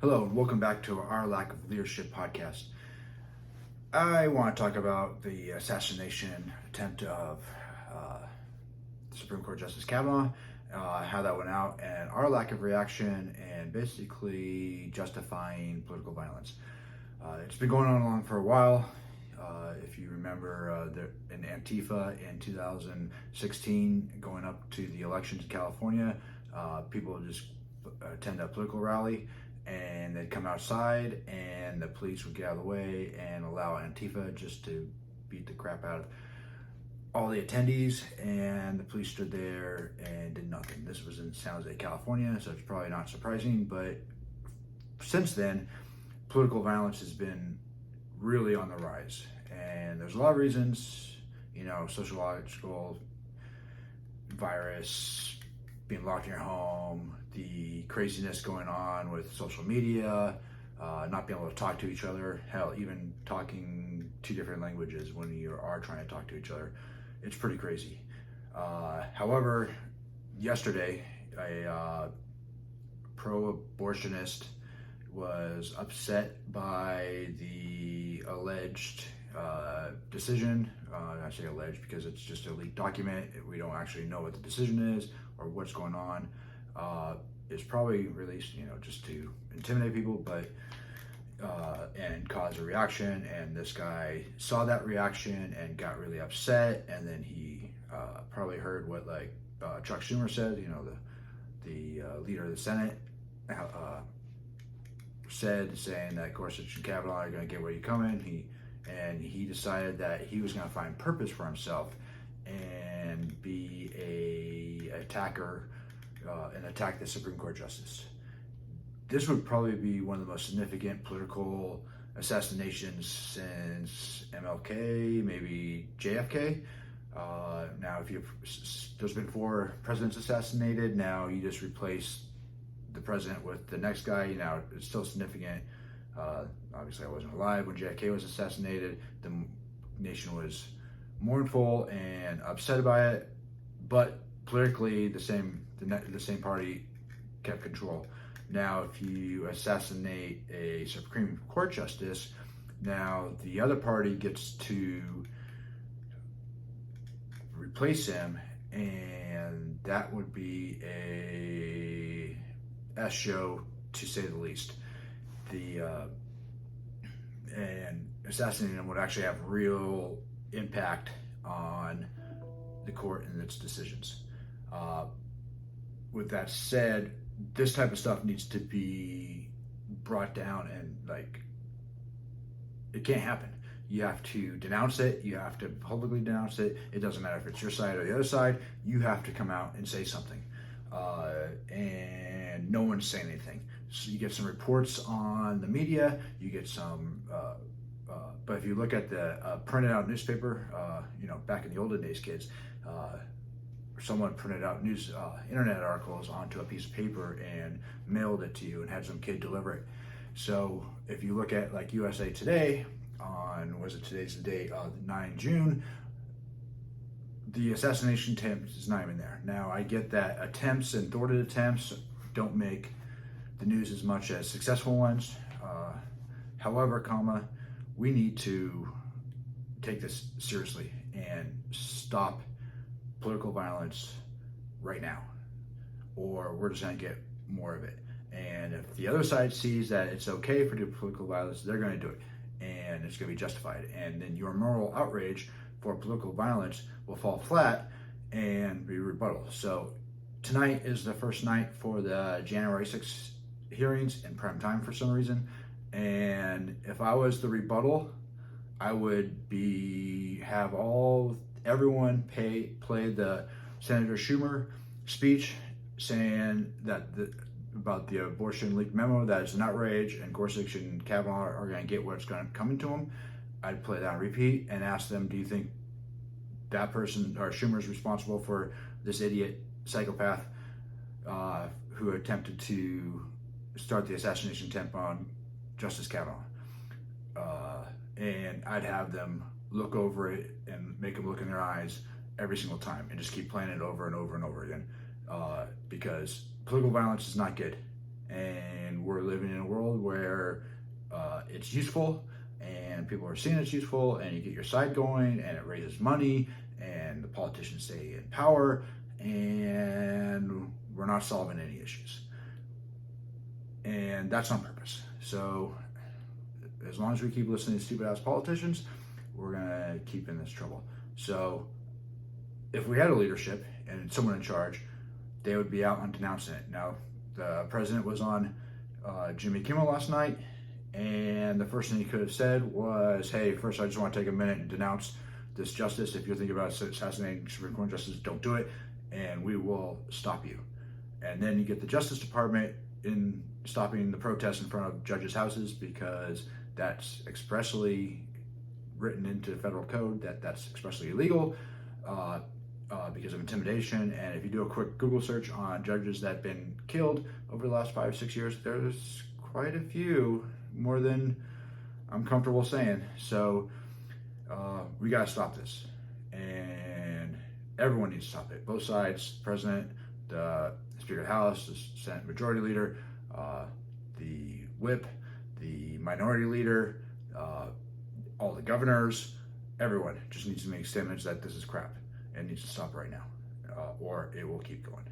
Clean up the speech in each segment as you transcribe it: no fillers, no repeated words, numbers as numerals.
Hello, and welcome back to our Lack of Leadership podcast. I want to talk about the assassination attempt of Supreme Court Justice Kavanaugh, how that went out, and our lack of reaction, and basically justifying political violence. It's been going on for a while. If you remember in Antifa in 2016, going up to the elections in California, people just attend a political rally, and they'd come outside and the police would get out of the way and allow Antifa just to beat the crap out of all the attendees, and the police stood there and did nothing. This was in San Jose, California, so it's probably not surprising, but since then, political violence has been really on the rise, and there's a lot of reasons, sociological, virus, being locked in your home, the craziness going on with social media, not being able to talk to each other, hell, even talking two different languages when you are trying to talk to each other. It's pretty crazy. However, yesterday, a pro-abortionist was upset by the alleged decision. I say alleged because it's just a leaked document. We don't actually know what the decision is or what's going on. It's probably released, just to intimidate people, but and cause a reaction. And this guy saw that reaction and got really upset. And then he probably heard what Chuck Schumer said, the leader of the Senate, saying that Gorsuch and Kavanaugh are going to get where you coming. He decided that he was going to find purpose for himself and be a attacker and attack the Supreme Court justice. This would probably be one of the most significant political assassinations since MLK, maybe JFK. Now, there's been 4 presidents assassinated. Now you just replace the president with the next guy. It's still significant. Obviously, I wasn't alive when JFK was assassinated. The nation was mournful and upset by it, but politically, the same party kept control. Now, if you assassinate a Supreme Court justice, now the other party gets to replace him, and that would be a S show, to say the least. And assassinating him would actually have real impact on the court and its decisions. With that said, this type of stuff needs to be brought down, and it can't happen. You have to denounce it. You have to publicly denounce it. It doesn't matter if it's your side or the other side. You have to come out and say something. And no one's saying anything. So you get some reports on the media. You get some, but if you look at the printed out newspaper, back in the olden days, kids, someone printed out internet articles onto a piece of paper and mailed it to you and had some kid deliver it. So if you look at USA Today on, today's the date, 9 June, the assassination attempt is not even there. Now, I get that attempts and thwarted attempts don't make the news as much as successful ones. However, we need to take this seriously and stop political violence right now, or we're just going to get more of it. And if the other side sees that it's okay for political violence, they're going to do it, and it's going to be justified. And then your moral outrage for political violence will fall flat and be rebuttal. So tonight is the first night for the January 6th hearings in prime time for some reason. And if I was the rebuttal, I would have everyone play the Senator Schumer speech saying that about the abortion leak memo, that it's an outrage, and Gorsuch and Kavanaugh are going to get what's going to come to them. I'd play that on repeat and ask them, do you think that person or Schumer is responsible for this idiot psychopath who attempted to start the assassination attempt on Justice Kavanaugh? And I'd have them look over it and make them look in their eyes every single time and just keep playing it over and over and over again, because political violence is not good, and we're living in a world where it's useful and people are seeing it's useful, and you get your side going, and it raises money, and the politicians stay in power, and we're not solving any issues. And that's on purpose. So as long as we keep listening to stupid ass politicians, we're gonna keep in this trouble. So if we had a leadership and someone in charge, they would be out on denouncing it. Now, the president was on Jimmy Kimmel last night, and the first thing he could have said was, hey, first I just want to take a minute and denounce this justice. If you're thinking about assassinating Supreme Court justice, don't do it, and we will stop you. And then you get the Justice Department in stopping the protests in front of judges' houses, because that's expressly written into federal code that's expressly illegal because of intimidation. And if you do a quick Google search on judges that have been killed over the last 5-6 years, there's quite a few, more than I'm comfortable saying. So we got to stop this, and everyone needs to stop it. Both sides, President, the Speaker of the House, the Senate Majority Leader, the Whip, the Minority Leader, all the governors, everyone just needs to make statements that this is crap and needs to stop right now, or it will keep going.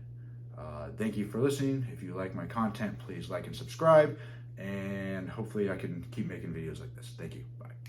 Thank you for listening. If you like my content, please like and subscribe, and hopefully I can keep making videos like this. Thank you. Bye.